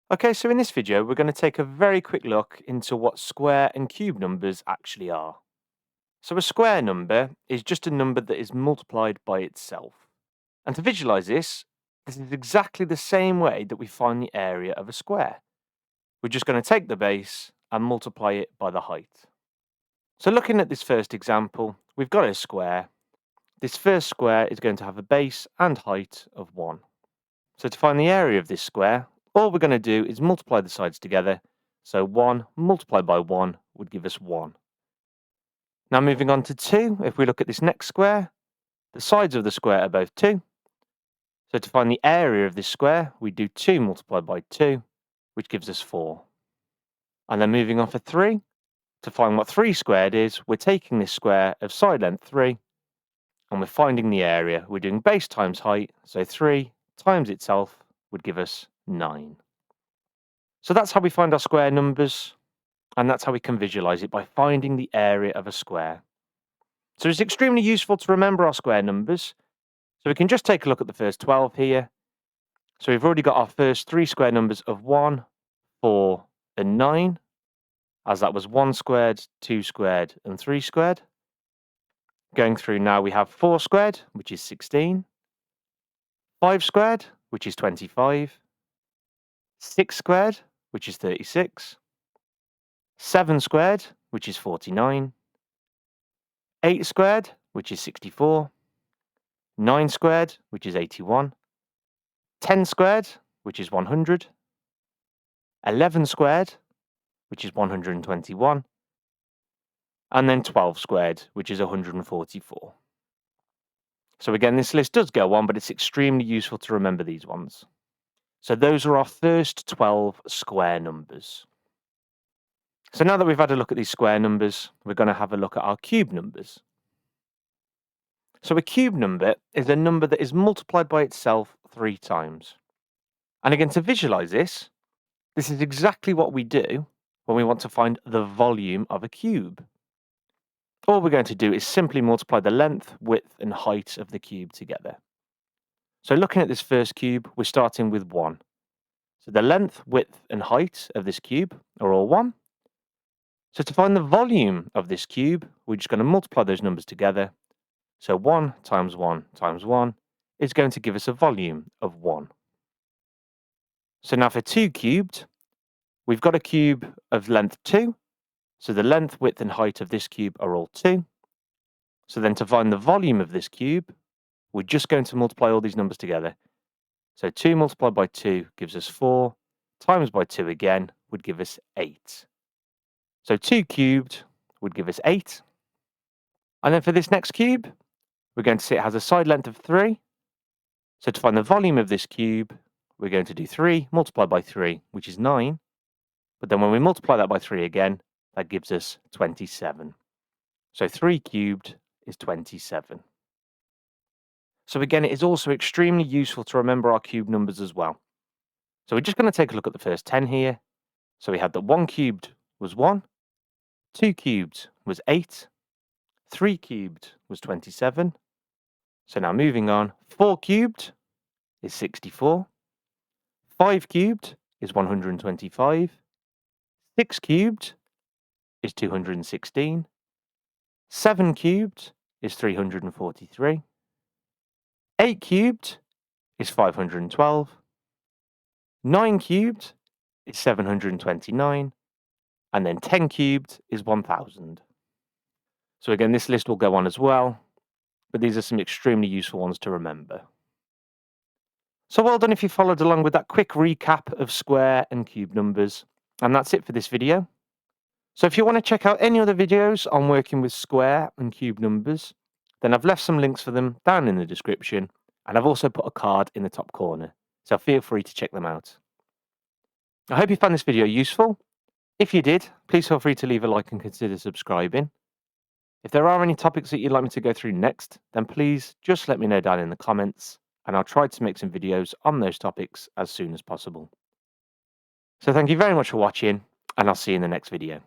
Okay, so in this video, we're going to take a very quick look into what square and cube numbers actually are. So a square number is just a number that is multiplied by itself. And to visualize this is exactly the same way that we find the area of a square. We're just going to take the base and multiply it by the height. So looking at this first example, we've got a square. This first square is going to have a base and height of 1. So to find the area of this square, all we're going to do is multiply the sides together. So 1 multiplied by 1 would give us 1. Now moving on to 2, if we look at this next square, the sides of the square are both 2. So to find the area of this square, we do 2 multiplied by 2, which gives us 4. And then moving on for 3, to find what 3 squared is, we're taking this square of side length 3, and we're finding the area. We're doing base times height, so 3 times itself would give us 9. So that's how we find our square numbers, and that's how we can visualize it, by finding the area of a square. So it's extremely useful to remember our square numbers. So we can just take a look at the first 12 here. So we've already got our first 3 square numbers of 1, 4, and 9, as that was 1 squared, 2 squared, and 3 squared. Going through now, we have 4 squared, which is 16, 5 squared, which is 25, 6 squared, which is 36, 7 squared, which is 49, 8 squared, which is 64, 9 squared, which is 81, 10 squared, which is 100, 11 squared, which is 121, and then 12 squared, which is 144. So again, this list does go on, but it's extremely useful to remember these ones. So those are our first 12 square numbers. So now that we've had a look at these square numbers, we're going to have a look at our cube numbers. So a cube number is a number that is multiplied by itself 3 times. And again, to visualize this is exactly what we do when we want to find the volume of a cube. All we're going to do is simply multiply the length, width, and height of the cube together. So looking at this first cube, we're starting with 1. So the length, width, and height of this cube are all 1. So to find the volume of this cube, we're just going to multiply those numbers together. So 1 times 1 times 1 is going to give us a volume of 1. So now for 2 cubed, we've got a cube of length 2. So the length, width, and height of this cube are all 2. So then to find the volume of this cube, we're just going to multiply all these numbers together. So 2 multiplied by 2 gives us 4, times by 2 again would give us 8. So 2 cubed would give us 8. And then for this next cube, we're going to see it has a side length of 3. So to find the volume of this cube, we're going to do 3 multiplied by 3, which is 9. But then when we multiply that by 3 again, that gives us 27. So 3 cubed is 27. So again, it is also extremely useful to remember our cube numbers as well. So we're just going to take a look at the first 10 here. So we had that 1 cubed was 1, 2 cubed was 8, 3 cubed was 27. So now moving on, 4 cubed is 64, 5 cubed is 125, 6 cubed is 216, 7 cubed is 343, 8 cubed is 512, 9 cubed is 729, and then 10 cubed is 1000. So again, this list will go on as well, but these are some extremely useful ones to remember. So well done if you followed along with that quick recap of square and cube numbers. And that's it for this video. So if you want to check out any other videos on working with square and cube numbers, then I've left some links for them down in the description, and I've also put a card in the top corner, so feel free to check them out. I hope you found this video useful. If you did, please feel free to leave a like and consider subscribing. If there are any topics that you'd like me to go through next, then please just let me know down in the comments, and I'll try to make some videos on those topics as soon as possible. So thank you very much for watching, and I'll see you in the next video.